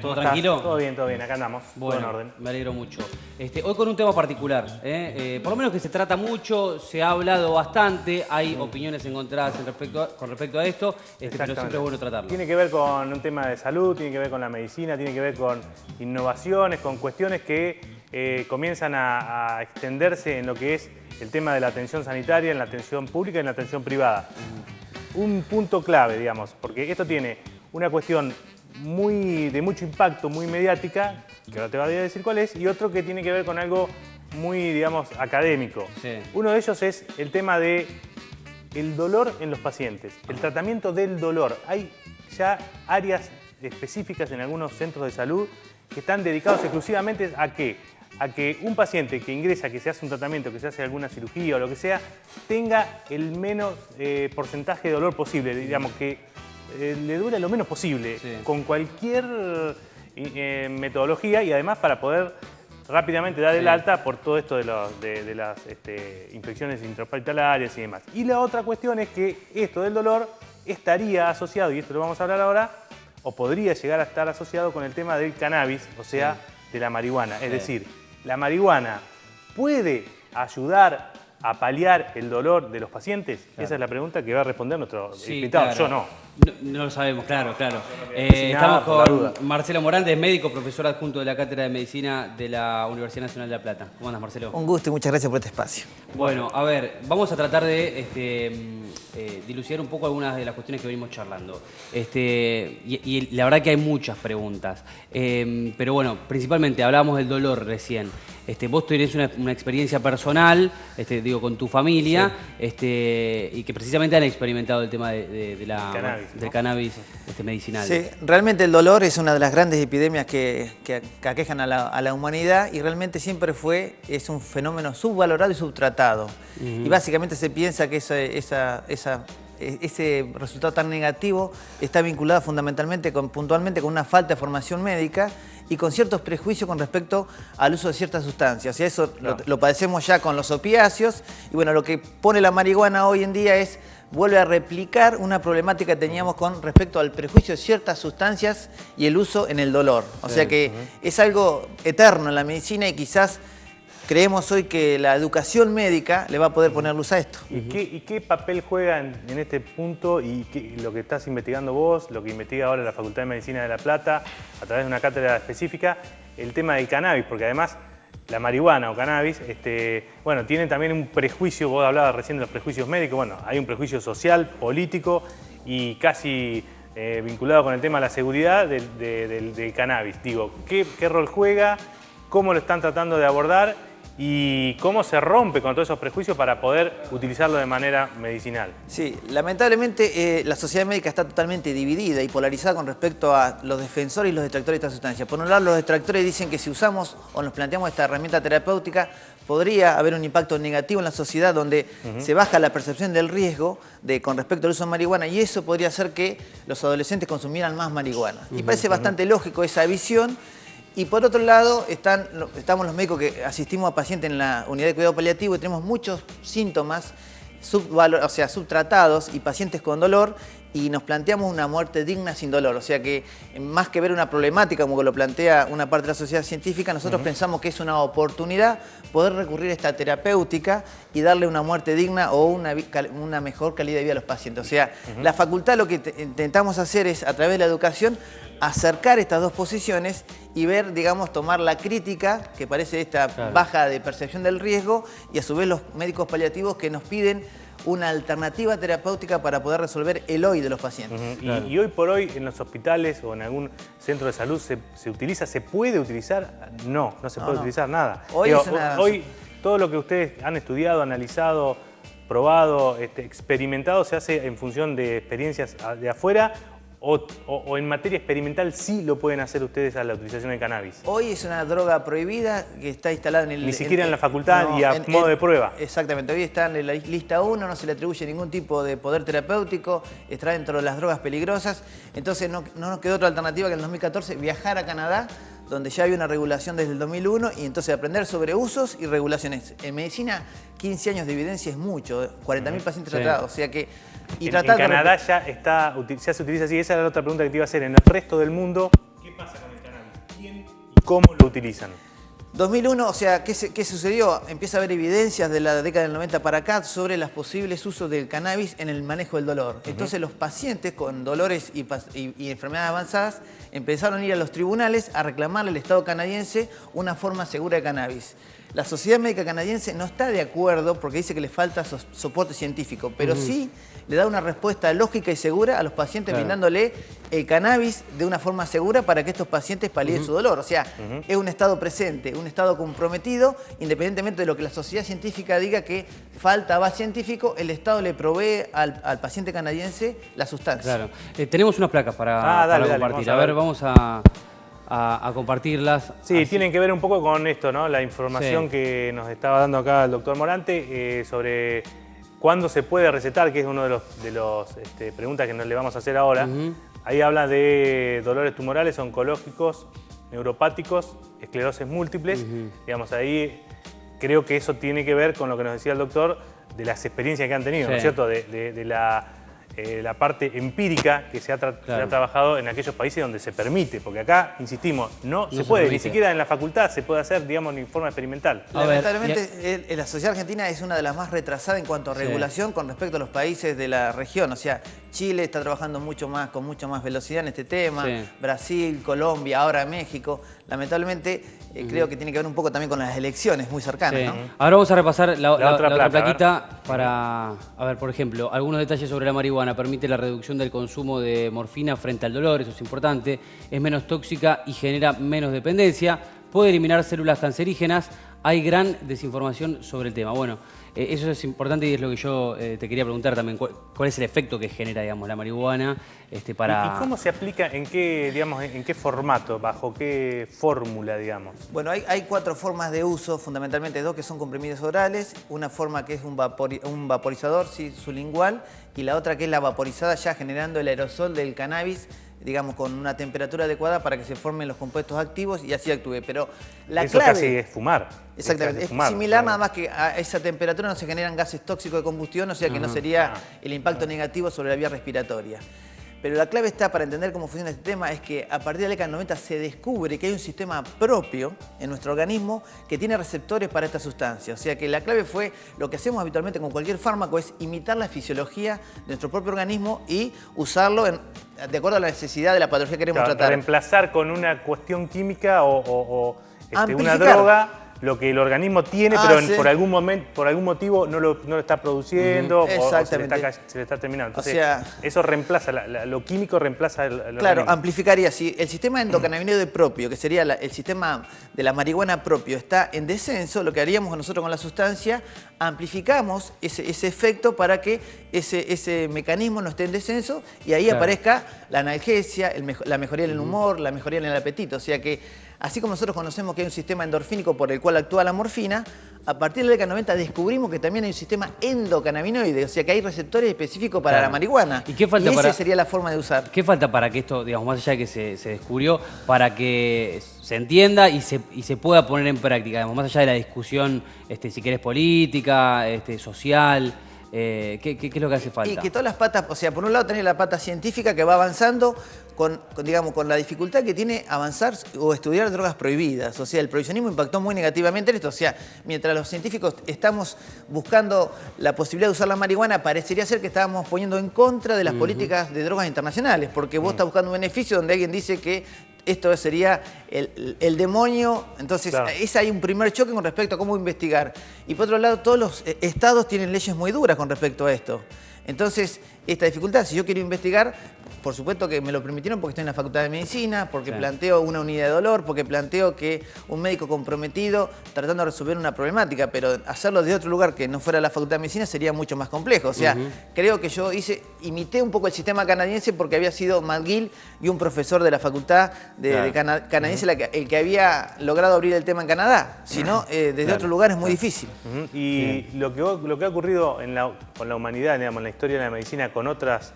¿Todo tranquilo? Todo bien, acá andamos. Bueno, todo en orden. me alegro mucho. Hoy con un tema particular, por lo menos que se trata mucho, se ha hablado bastante, hay opiniones encontradas con respecto a esto, pero siempre es bueno tratarlo. Tiene que ver con un tema de salud, tiene que ver con la medicina, tiene que ver con innovaciones, con cuestiones que comienzan a extenderse en lo que es el tema de la atención sanitaria, en la atención pública y en la atención privada. Un punto clave, digamos, porque esto tiene una cuestión de mucho impacto, muy mediática, que ahora te voy a decir cuál es, y otro que tiene que ver con algo muy, digamos, académico. Sí. Uno de ellos es el tema de el dolor en los pacientes, el tratamiento del dolor. Hay ya áreas específicas en algunos centros de salud que están dedicados exclusivamente a que un paciente que ingresa, que se hace un tratamiento, que se hace alguna cirugía o lo que sea, tenga el menos porcentaje de dolor posible, digamos, que le dure lo menos posible, sí, con cualquier metodología, y además para poder rápidamente dar el alta por todo esto de las infecciones intrahospitalarias y demás. Y la otra cuestión es que esto del dolor estaría asociado, y esto lo vamos a hablar ahora, o podría llegar a estar asociado con el tema del cannabis, o sea, de la marihuana. Es decir, ¿la marihuana puede ayudar a paliar el dolor de los pacientes? Claro. Esa es la pregunta que va a responder nuestro invitado. Claro. Yo no. No lo sabemos, claro. Sin nada, Estamos con Marcelo Morante, médico, profesor adjunto de la Cátedra de Medicina de la Universidad Nacional de La Plata. ¿Cómo andas, Marcelo? Un gusto y muchas gracias por este espacio. Bueno, a ver, vamos a tratar de dilucidar un poco algunas de las cuestiones que venimos charlando. Y la verdad que hay muchas preguntas. Pero bueno, principalmente hablábamos del dolor recién. Vos tenés una experiencia personal, digo, con tu familia, sí, y que precisamente han experimentado el tema del cannabis medicinal. Sí, realmente el dolor es una de las grandes epidemias que aquejan a la humanidad, y realmente siempre es un fenómeno subvalorado y subtratado. Y básicamente se piensa que ese resultado tan negativo está vinculado fundamentalmente, puntualmente, con una falta de formación médica y con ciertos prejuicios con respecto al uso de ciertas sustancias. Y eso lo padecemos ya con los opiáceos. Y bueno, lo que pone la marihuana hoy en día vuelve a replicar una problemática que teníamos con respecto al prejuicio de ciertas sustancias y el uso en el dolor. O sea que es algo eterno en la medicina, y quizás creemos hoy que la educación médica le va a poder poner luz a esto. ¿Y qué papel juega en este punto, y lo que estás investigando vos, lo que investiga ahora la Facultad de Medicina de La Plata, a través de una cátedra específica, el tema del cannabis? Porque además la marihuana o cannabis, bueno, tiene también un prejuicio. Vos hablabas recién de los prejuicios médicos. Bueno, hay un prejuicio social, político y casi vinculado con el tema de la seguridad del cannabis. Digo, ¿qué rol juega? ¿Cómo lo están tratando de abordar? ¿Y cómo se rompe con todos esos prejuicios para poder utilizarlo de manera medicinal? Sí, lamentablemente la sociedad médica está totalmente dividida y polarizada con respecto a los defensores y los detractores de esta sustancia. Por un lado, los detractores dicen que si usamos o nos planteamos esta herramienta terapéutica, podría haber un impacto negativo en la sociedad, donde se baja la percepción del riesgo con respecto al uso de marihuana, y eso podría hacer que los adolescentes consumieran más marihuana. Y parece bastante lógico esa visión. Y por otro lado, estamos los médicos que asistimos a pacientes en la unidad de cuidado paliativo, y tenemos muchos síntomas subtratados y pacientes con dolor, y nos planteamos una muerte digna sin dolor. O sea que, más que ver una problemática como lo plantea una parte de la sociedad científica, nosotros pensamos que es una oportunidad poder recurrir a esta terapéutica y darle una muerte digna o una mejor calidad de vida a los pacientes. O sea, la facultad lo que intentamos hacer es, a través de la educación, acercar estas dos posiciones y ver, digamos, tomar la crítica que parece esta baja de percepción del riesgo, y a su vez los médicos paliativos que nos piden una alternativa terapéutica para poder resolver el hoy de los pacientes. Y hoy por hoy en los hospitales o en algún centro de salud ¿se puede utilizar? No se puede utilizar nada. Hoy todo lo que ustedes han estudiado, analizado, probado, experimentado, se hace en función de experiencias de afuera, o en materia experimental sí lo pueden hacer ustedes a la utilización del cannabis. Hoy es una droga prohibida que está instalada en el... Ni siquiera en la facultad y a modo de prueba. Exactamente, hoy está en la lista 1, no se le atribuye ningún tipo de poder terapéutico, está dentro de las drogas peligrosas. Entonces no nos quedó otra alternativa que en el 2014 viajar a Canadá, donde ya había una regulación desde el 2001, y entonces aprender sobre usos y regulaciones. En medicina, 15 años de evidencia es mucho, 40.000 pacientes tratados, o sea que... En Canadá ya se utiliza así. Esa era la otra pregunta que te iba a hacer. En el resto del mundo, ¿qué pasa con el cannabis? ¿Quién y cómo lo utilizan? 2001, o sea, ¿qué sucedió? Empieza a haber evidencias de la década del 90 para acá sobre los posibles usos del cannabis en el manejo del dolor. Entonces los pacientes con dolores y enfermedades avanzadas empezaron a ir a los tribunales a reclamarle al Estado canadiense una forma segura de cannabis. La Sociedad Médica Canadiense no está de acuerdo porque dice que le falta soporte científico, pero sí le da una respuesta lógica y segura a los pacientes, brindándole el cannabis de una forma segura para que estos pacientes palíen su dolor. O sea, es un Estado presente, un Estado comprometido, independientemente de lo que la sociedad científica diga que falta avance científico, el Estado le provee al paciente canadiense la sustancia. Claro. Tenemos unas placas para compartir. Dale, a ver, vamos a compartirlas. Sí, tienen que ver un poco con esto, ¿no? La información que nos estaba dando acá el doctor Morante sobre cuándo se puede recetar, que es una de los preguntas que le vamos a hacer ahora. Ahí habla de dolores tumorales, oncológicos, neuropáticos, esclerosis múltiples. Digamos, ahí creo que eso tiene que ver con lo que nos decía el doctor, de las experiencias que han tenido, ¿no es cierto? De la parte empírica que se ha trabajado en aquellos países donde se permite, porque acá, insistimos, no se puede, ni siquiera en la facultad se puede hacer, digamos, ni forma experimental. Lamentablemente, la sociedad argentina es una de las más retrasadas en cuanto a regulación con respecto a los países de la región. O sea, Chile está trabajando con mucho más velocidad en este tema, Brasil, Colombia, ahora México. Lamentablemente, creo que tiene que ver un poco también con las elecciones muy cercanas, ¿no? Ahora vamos a repasar la otra plaquita para, a ver, por ejemplo, algunos detalles sobre la marihuana. Permite la reducción del consumo de morfina frente al dolor, eso es importante. Es menos tóxica y genera menos dependencia. Puede eliminar células cancerígenas. Hay gran desinformación sobre el tema. Bueno, eso es importante y es lo que yo te quería preguntar también. ¿Cuál es el efecto que genera, digamos, la marihuana para...? ¿Y cómo se aplica? ¿En qué, digamos, en qué formato? ¿Bajo qué fórmula, digamos? Bueno, hay 4 formas de uso, fundamentalmente 2 que son comprimidos orales, una forma que es un vaporizador sublingual y la otra que es la vaporizada ya generando el aerosol del cannabis, digamos, con una temperatura adecuada para que se formen los compuestos activos y así actúe. Pero la Eso clave... casi es fumar. Exactamente, es similar, nada más que a esa temperatura no se generan gases tóxicos de combustión, o sea que no sería el impacto negativo sobre la vía respiratoria. Pero la clave está, para entender cómo funciona este tema, es que a partir de la década del 90 se descubre que hay un sistema propio en nuestro organismo que tiene receptores para esta sustancia. O sea que la clave fue lo que hacemos habitualmente con cualquier fármaco, es imitar la fisiología de nuestro propio organismo y usarlo de acuerdo a la necesidad de la patología que queremos tratar. Reemplazar con una cuestión química o una droga lo que el organismo tiene, pero por algún motivo no lo está produciendo o se le está terminando. Entonces, eso reemplaza, lo químico reemplaza el Claro, organismo. amplificaría. Si el sistema endocannabinoide propio, que sería el sistema de la marihuana propio, está en descenso, lo que haríamos nosotros con la sustancia, amplificamos ese efecto para que ese mecanismo no esté en descenso y ahí aparezca la analgesia, la mejoría en el humor, la mejoría en el apetito. O sea que así como nosotros conocemos que hay un sistema endorfínico por el cual actúa la morfina, a partir de la década del 90 descubrimos que también hay un sistema endocannabinoide, o sea que hay receptores específicos para la marihuana. ¿Y qué falta esa sería la forma de usar. ¿Qué falta para que esto, digamos, más allá de que se descubrió, para que se entienda y se pueda poner en práctica, digamos, más allá de la discusión, si querés, política, social? ¿Qué es lo que hace falta? Y que todas las patas, o sea, por un lado tenés la pata científica que va avanzando con la dificultad que tiene avanzar o estudiar drogas prohibidas. O sea, el prohibicionismo impactó muy negativamente en esto. O sea, mientras los científicos estamos buscando la posibilidad de usar la marihuana, parecería ser que estábamos poniendo en contra de las políticas de drogas internacionales, porque vos estás buscando un beneficio donde alguien dice que esto sería el demonio. Entonces, hay un primer choque con respecto a cómo investigar. Y por otro lado, todos los estados tienen leyes muy duras con respecto a esto. Entonces, esta dificultad, si yo quiero investigar, por supuesto que me lo permitieron porque estoy en la Facultad de Medicina, porque planteo una unidad de dolor, porque planteo que un médico comprometido tratando de resolver una problemática, pero hacerlo de otro lugar que no fuera la Facultad de Medicina sería mucho más complejo. O sea, creo que yo imité un poco el sistema canadiense porque había sido McGill y un profesor de la Facultad canadiense el que había logrado abrir el tema en Canadá. Si no, desde otro lugar es muy difícil. Y lo que ha ocurrido con la humanidad, digamos, en la historia de la medicina, con otras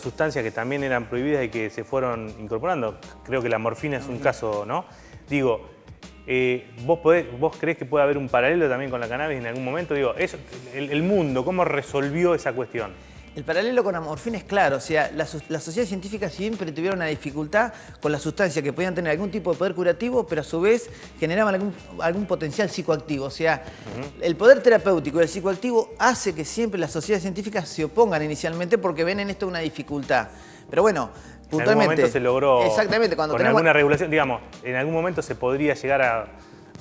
sustancias que también eran prohibidas y que se fueron incorporando. Creo que la morfina es un caso, ¿no? Digo, ¿vos creés que puede haber un paralelo también con la cannabis en algún momento? Digo, el mundo, ¿cómo resolvió esa cuestión? El paralelo con la morfina es claro, o sea, la sociedad científica siempre tuvieron una dificultad con las sustancias que podían tener algún tipo de poder curativo, pero a su vez generaban algún potencial psicoactivo. O sea, el poder terapéutico del psicoactivo hace que siempre las sociedades científicas se opongan inicialmente porque ven en esto una dificultad. Pero bueno, puntualmente... En algún momento se logró, exactamente, cuando con alguna regulación, digamos, en algún momento se podría llegar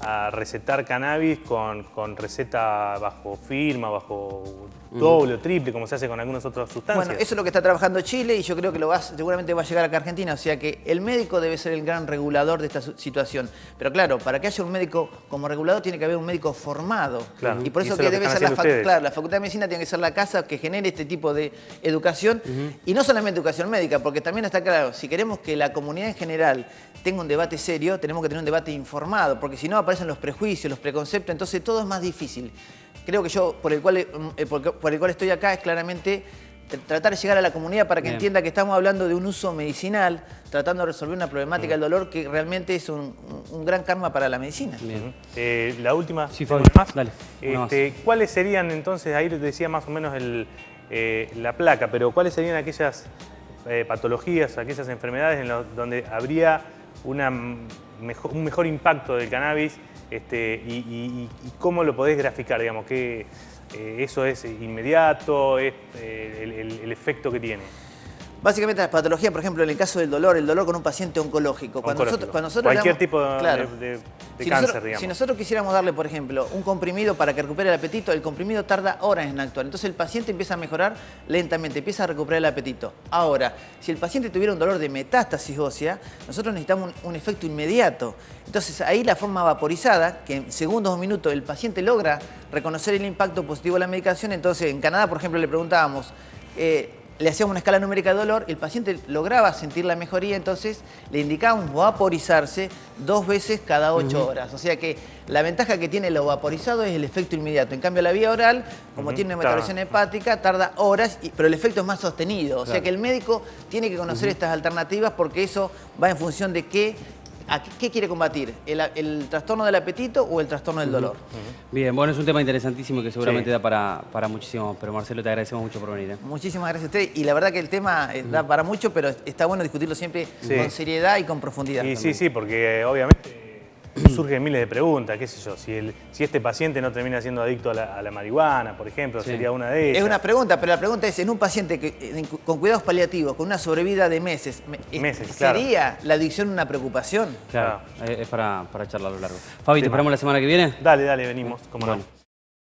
a recetar cannabis con receta bajo firma, bajo doble o triple, como se hace con algunas otras sustancias. Bueno, eso es lo que está trabajando Chile y yo creo que seguramente va a llegar acá a Argentina. O sea que el médico debe ser el gran regulador de esta situación. Pero claro, para que haya un médico como regulador tiene que haber un médico formado. Claro. Y por eso, y que debe ser la Facultad de Medicina tiene que ser la casa que genere este tipo de educación. Y no solamente educación médica, porque también está claro, si queremos que la comunidad en general tenga un debate serio, tenemos que tener un debate informado, porque si no aparecen los prejuicios, los preconceptos, entonces todo es más difícil. Creo que yo, por el cual estoy acá, es claramente tratar de llegar a la comunidad para que entienda que estamos hablando de un uso medicinal, tratando de resolver una problemática del dolor que realmente es un gran karma para la medicina. La última, sí, más. Dale, ¿Cuáles serían entonces, ahí decía más o menos la placa, pero cuáles serían aquellas patologías, aquellas enfermedades donde habría un mejor impacto del cannabis y cómo lo podés graficar, digamos, que eso es inmediato, es el efecto que tiene? Básicamente las patologías, por ejemplo, en el caso del dolor, el dolor con un paciente oncológico. Cuando nosotros cualquier tipo de cáncer, digamos. Si nosotros quisiéramos darle, por ejemplo, un comprimido para que recupere el apetito, el comprimido tarda horas en actuar. Entonces el paciente empieza a mejorar lentamente, empieza a recuperar el apetito. Ahora, si el paciente tuviera un dolor de metástasis ósea, nosotros necesitamos un efecto inmediato. Entonces ahí la forma vaporizada, que en segundos o minutos el paciente logra reconocer el impacto positivo de la medicación. Entonces en Canadá, por ejemplo, le preguntábamos... le hacíamos una escala numérica de dolor, el paciente lograba sentir la mejoría, entonces le indicábamos vaporizarse 2 veces cada 8 horas. O sea que la ventaja que tiene lo vaporizado es el efecto inmediato. En cambio, la vía oral, como tiene una metabolización hepática, tarda horas, pero el efecto es más sostenido. O sea que el médico tiene que conocer estas alternativas porque eso va en función de qué quiere combatir, el trastorno del apetito o el trastorno del dolor. Bien, bueno, es un tema interesantísimo que seguramente da para muchísimo, pero Marcelo, te agradecemos mucho por venir. Muchísimas gracias a usted y la verdad que el tema da para mucho, pero está bueno discutirlo siempre con seriedad y con profundidad. Y sí, porque obviamente surgen miles de preguntas, qué sé yo, si este paciente no termina siendo adicto a la marihuana, por ejemplo, sería una de ellas. Es una pregunta, pero la pregunta es, en un paciente con cuidados paliativos, con una sobrevida de meses, ¿sería la adicción una preocupación? Claro, es para charlarlo largo. Fabi, ¿te esperamos la semana que viene? Dale, venimos, cómo no.